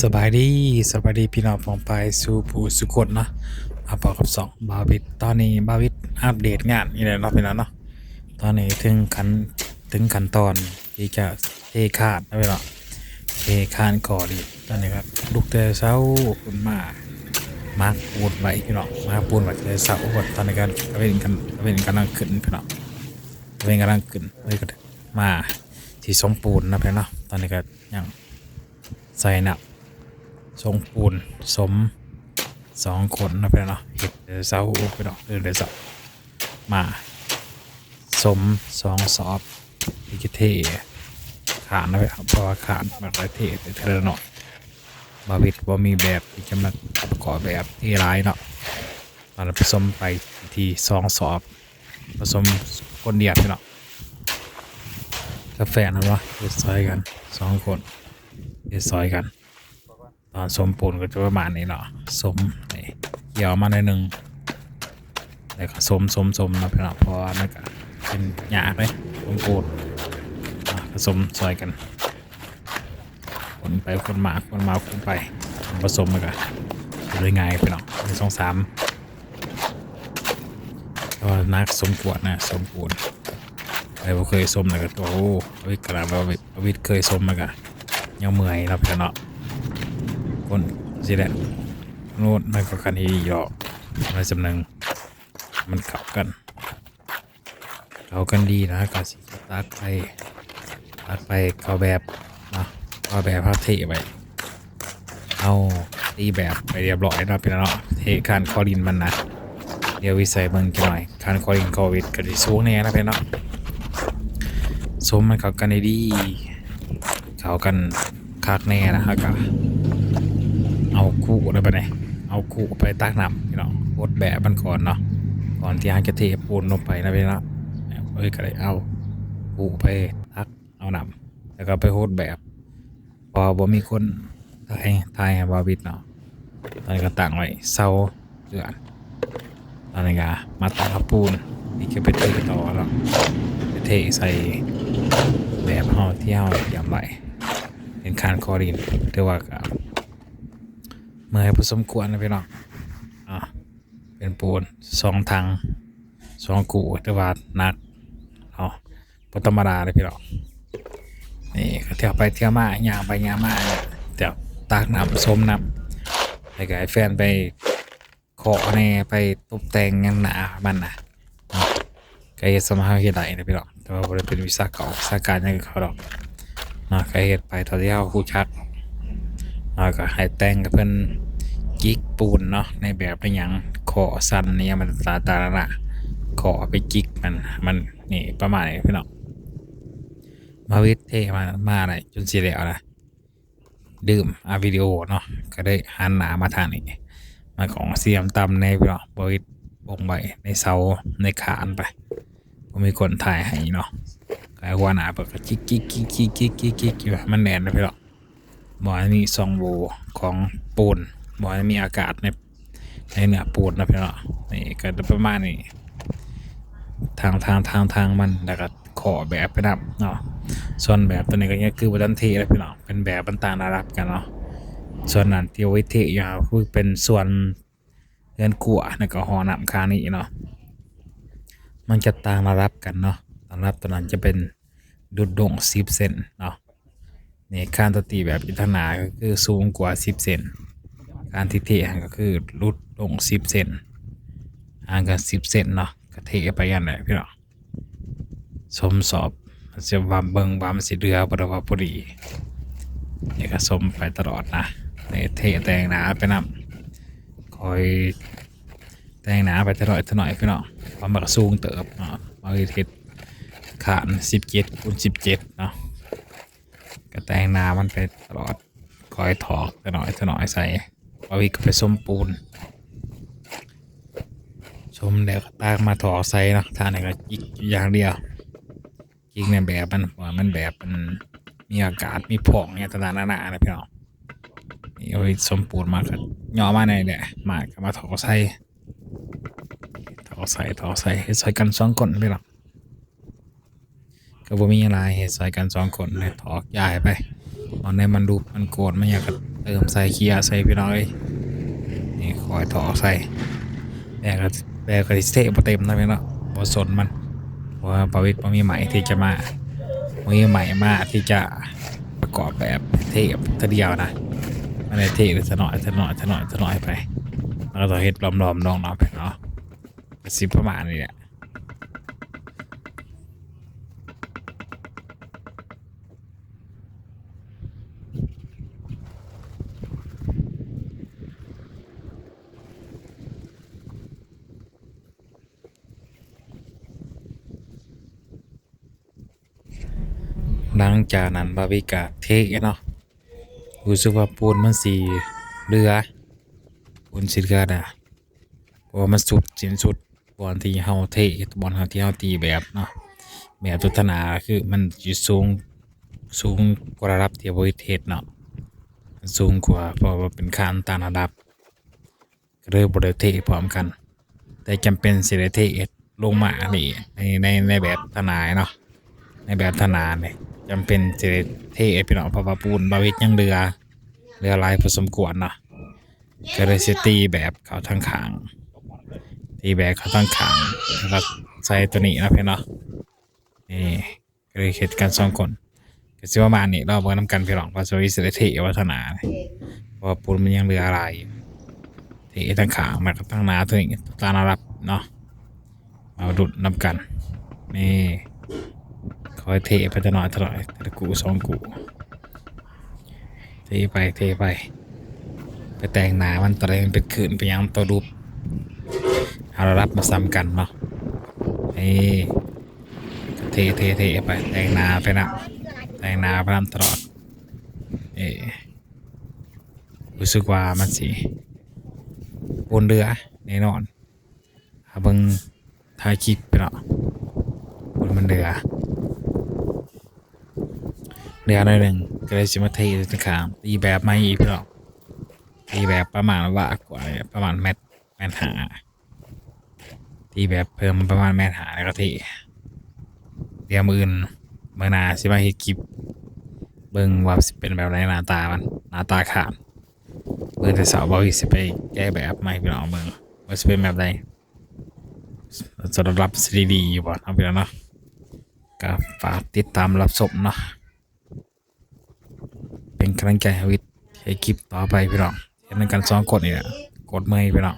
สบายดีพี่น้องฟองไปสู่ผู้สุคนเนาะมาพบกับ2บาวิดตอนนี้บาวิดอัปเดตงานนี่แหละเนาะพี่น้องเนาะตอนนี้ถึงขั้นตอนที่จะเทคานนะพี่น้องเทคานก่อดีตอนนี้ครับลูกแต่เช้าขึ้นมาปูนไว้พี่น้องมาปูนไว้แต่เช้าก่อนตอนนี้กันเป็นกำลังขึ้นพี่น้องเป็นกำลังขึ้นเลยก็มาที่สมปูนนะพี่น้องเนาะตอนนี้ก็ยังใส่หนัก ทรงปูนสม2 คนนะเพื่อนเนาะเห็ดเสาไปเนาะเดือเสามาสม2 สอบอีกเทขานนะเพื่อนเพราะว่าขานมาหลายเทเทละหน่อยบาวิดว่ามีแบบที่จะมาประกอบแบบที่ร้ายเนาะมันผสมไปที่2 สอบผสมคนเดียวพี่เนาะกาแฟนะวะเฮ็ดซอยกัน2 คนเฮ็ดซอยกัน ตอนสมปูนก็จะประมาณนี้เนาะสมนี่เกี่ยวมาในหนึ่งแล้วก็สมนะพี่น้องเพราะว่านั่นก็เป็นหยาเลยสมปูนผสมซอยกันคนไปคนมาคนไปผสมมันก็เลยง่ายพี่น้อง1 2 3ก็นักสมปวดนะสมปูนใครบ่เคยสมเลยก็โอ้วิกระบวิทเคยสมมันก็ยังเมื่อยนะพี่น้องคนสิแหละโน้ตมันก็กันอีหยอกในจำนึงมันเข้ากันดีนะกาสิตักไปเข้าแบบเนาะเข้าแบบพาเทไปเอาตีแบบไปเรียบร้อยนะพี่น้องเทคานคอลินมันนะเดี๋ยววิสัยเบิ่งกันหน่อยคานคอลินโควิดก็สิสูงแน่นะพี่น้องสมมันเข้ากันดีเข้ากันคักแน่นะครับก็เอาคู่ได้ปะเนี่ยเอาคู่ไปตักน้ำพี่น้องบดแบบมันก่อนเนาะก่อนที่อาจะเทปูนลงไปนะพี่น้องก็เลยเอาคู่ไปตักเอาน้ำแล้วก็ไปโหดแบบพอบ่มีคนทายให้บาวิดเนาะตอนนี้ก็ตั้งไว้เสาเดือนตอนนี้ก็มาตักปูนนี่ก็ไปเทต่อแล้วไปเทใส่แบบห่อที่ห่อเตรียมไว้เป็นคานคอรินแต่ว่าก็เมื่อให้ผสมควรนะพี่น้องเป็นปูน2 ถัง2 กู่แต่ว่านักปธรรมดาเลยพี่น้องนี่เที่ยวไปเที่ยวมาย่างไปย่างมาเดี๋ยวตากน้ำส้มน้ำให้กับแฟนไปขอแน่ไปตกแต่งยังหนามันนะก็เฮ็ดสมาธิได้นะพี่น้องแต่ว่าบ่ได้เป็นวิชาเก่าวิชาการยังเขาดอกก็เฮ็ดไปตอนที่เฮาฮู้จักก็ให้แต่งกับเพิ่นจิกปูนเนาะในแบบเป็นหยังขอสั้นนี่มันตาละขอไปจิกมันนี่ประมาณนี้พี่น้องมาวิทเทมาอะไรจนสิแล้วนะดื่มวิดีโอเนาะก็ได้หันหน้ามาทางนี้มาของเสียมตำในพี่น้องบวิทบงใบในเสาในขานไปผมมีคนถ่ายให้เนาะก็หัวหน้าเปิดก็จิกอยู่มันแน่นนะพี่น้องบ่ให้มีซองโบของปูนบ่ให้มีอากาศในเนื้อปูนนะพี่น้องนี่ก็ประมาณนี้ทางมันแล้วก็ขอแบบไปนับเนาะส่วนแบบตัวนี้ก็คือบันเทแล้วพี่น้องเป็นแบบต่างๆน่ารักกันเนาะส่วนนั้นที่ไว้เทยาวคือเป็นส่วนเงินกัวแล้วก็หอน้ำคานี้เนาะมันจะต่างระดับกันเนาะระดับตัวนั้นจะเป็นดุดดง10 เซนเนาะนี่การตีแบบยุทธนาก็คือสูงกว่า10 เซนการที่เทก็คือลุดลง10 เซนห่างกัน10 เซนเนาะก็เทไปยันไหนพี่น้องสมสอบจะวามเบิงวามสิเรือปรวพอดีนี่ก็สมไปตลอดนะในเทแต่งหนาไปนำคอยแต่งหนาไปตลอดพี่น้องความบักสูงเติบเนาะมาเทศขาน17 x 17เนาะก็แต่งหนามันไปตลอดคอยถอกตลอดใส่เอาอีกไปสมปูนชมแล้วก็ตากมาถอกใส่เนาะท่าไหนก็จิกอย่างเดียวจิกในแบบมันแบบมันมีอากาศมีผงเนี่ยต่างๆนานานะพี่น้องนี่เอาสมปูนมาก็ย่อมาในเนี่ยมาก็มาถอกใส่ใส่กัน2 คนพี่น้องก็บ่มีอะไรใส่กัน2 คนเลยถอกย้ายไปตอนนี้มันดูมันโกรธมันอยาก เติมใส่เคียร์ใส่พี่น้องเอ้ยนี่คอยถอใส่แต่ก็สิเทบ่เต็มนะพี่น้องบ่สนมันเพราะว่าบาวิกบ่มีไหมที่จะมาบ่มีไหมมาที่จะประกอบแบบเทปทีเดียวนะมันได้เทปซะหน่อยซะหน่อยซะหน่อยซะหน่อยไปแล้วก็ต้องเฮ็ดล้อมๆน้องๆไปเนาะก็สิประมาณนี้แหละหลังจากนั้นบาวิกก็เทเนาะรู้สึกว่าปูนมันสิเหลือปูนสิเหลือน่ะเพราะว่ามันสุดสิ้นสุดบอนที่เฮาเทบอนที่เฮาตีแบบเนาะแบบทุตนาคือมันอยู่สูงกว่าระดับที่บริเทศเนาะมันสูงกว่าเพราะว่าเป็นคานต่างระดับก็เลยบ่ได้เทพร้อมกันแต่จำเป็นสิได้เทลงมานี่ในแบบทนายเนาะในแบบทนายเนี่ยจำเป็นสิได้เทพี่น้องเพราะว่าปูนบาวิกยังเหลือหลายพอสมควรเนาะก็เลยสิตีแบบเขาทั้งขางตีแบบเขาทั้งขางแล้วก็ใส่ตัวนี้นะพี่เนาะนี่ก็เลยเฮ็ดกัน2คนก็สิประมาณนี้เราเบิ่งนำกันพี่น้องว่าสิได้เทวัฒนาเนี่ยเพราะว่าปูนมันยังเหลือหลายอยู่เททั้งขางมันก็ทั้งหน้าตัวนี้ตามระดับเนาะมาดุดนำกันนี่คอยเทไปตลอดแต่ละกู2กูเทไปไปแต่งหนามันตะเลงเป็นขืนไปยังตัวรูปเอาระดับมาซ้ำกันเนาะนี่เทไปแต่งหนาไปนะแต่งหนาไปนำตลอดรู้สึกว่ามันสิบนเรือแน่นอนถ้าเบิ่งถ่ายคลิปไปเนาะบนมันเรือหน่อยหนึ่งก็เลยสิมาเทตะขางตีแบบไม่อีกพี่น้องตีแบบประมาณว่ากว่าประมาณแมตหาตีแบบเพิ่มประมาณแมตหาแล้วก็เทเดี๋ยวมืออื่นเมื่อหนาสิมาเฮ็ดคลิปเบิ่งว่าสิเป็นแบบไหนหน้าตามันหน้าตาขาดเบิ่งแต่เสาร์บ่สิไปแก้แบบใหม่พี่น้องเบิ่งว่าสิเป็นแบบใดจะรับซีดีอยู่บ่เนาะพี่น้องเนาะก็ฝากติดตามรับชมเนาะเป็นกำลังใจให้วิทย์ให้คลิปต่อไปพี่น้องเห็นกัน2กดนี่แหละกดเมื่อยพี่น้อง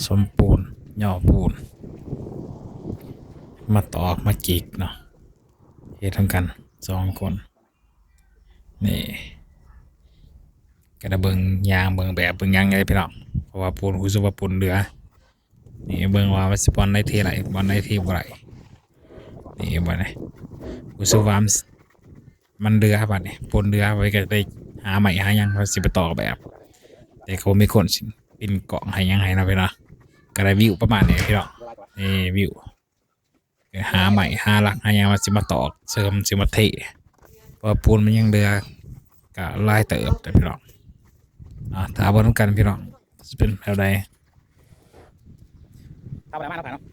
สมปูนย่อปูนมาตอกมาจิกเนาะเฮ็ดทั้งกัน2คนนี่ก็ได้เบิ่งยางเบิ่งแบบเบิ่งยางไงพี่น้องเพราะว่าปูนรู้สึกว่าปูนเหลือนี่เบิ่งว่ามันสิบอลได้เท่าไหร่บอลได้เท่าไหร่นี่บ่ได้รู้สึกว่ามันเหลือบัดนี้ปูนเหลือไว้ก็ได้หาใหม่หาหยังว่าสิไปต่อแบบแต่เขามีคนสิปิ่นเกาะให้หยังให้นะพี่เนาะก็ได้วิวประมาณนี้พี่น้องนี่วิวหาใหม่หาหลักหาหยังว่าสิมาตอกเสริมสิมาเทเพราะปูนมันยังเหลือก็ลายเติบแต่พี่น้องถ้าเบิ่งกันพี่น้องจะเป็นแบบใดทำอะไรมาแล้วเนาะ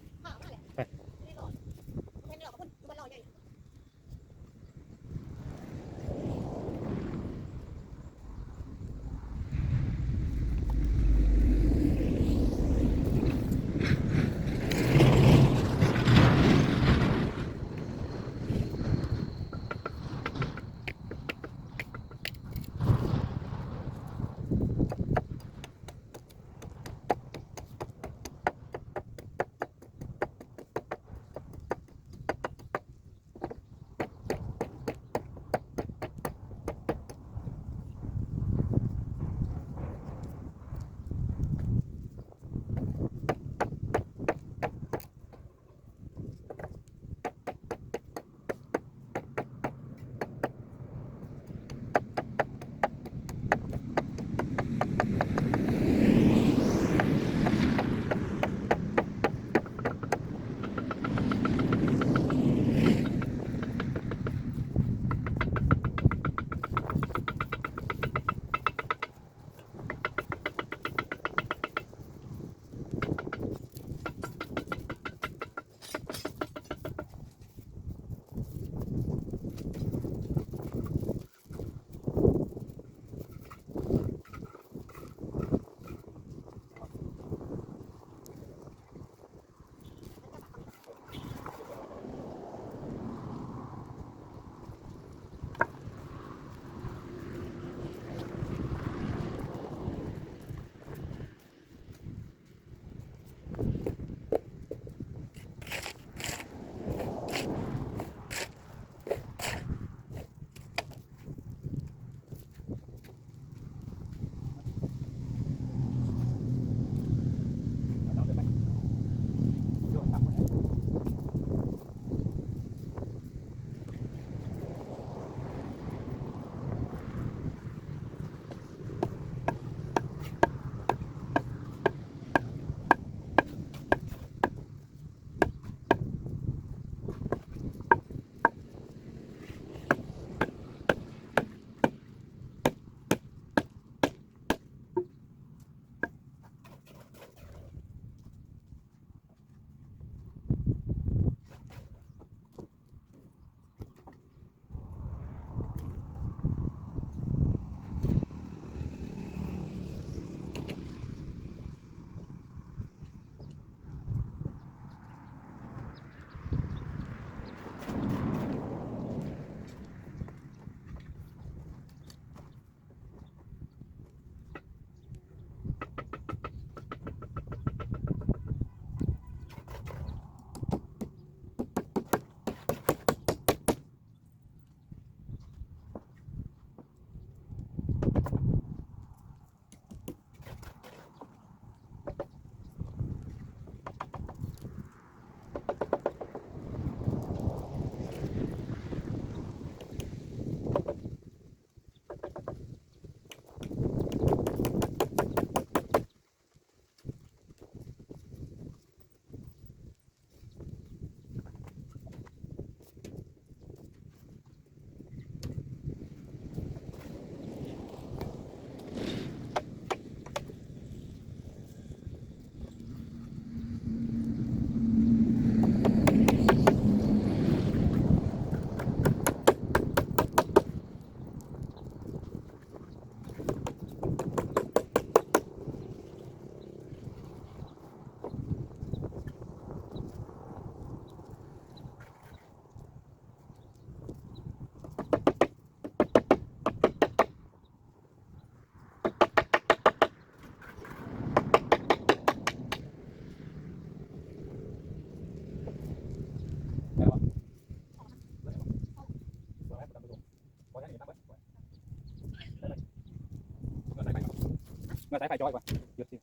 เมื่อสายไฟจอยกว่าเยอะสิ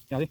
เดี๋ยวสิ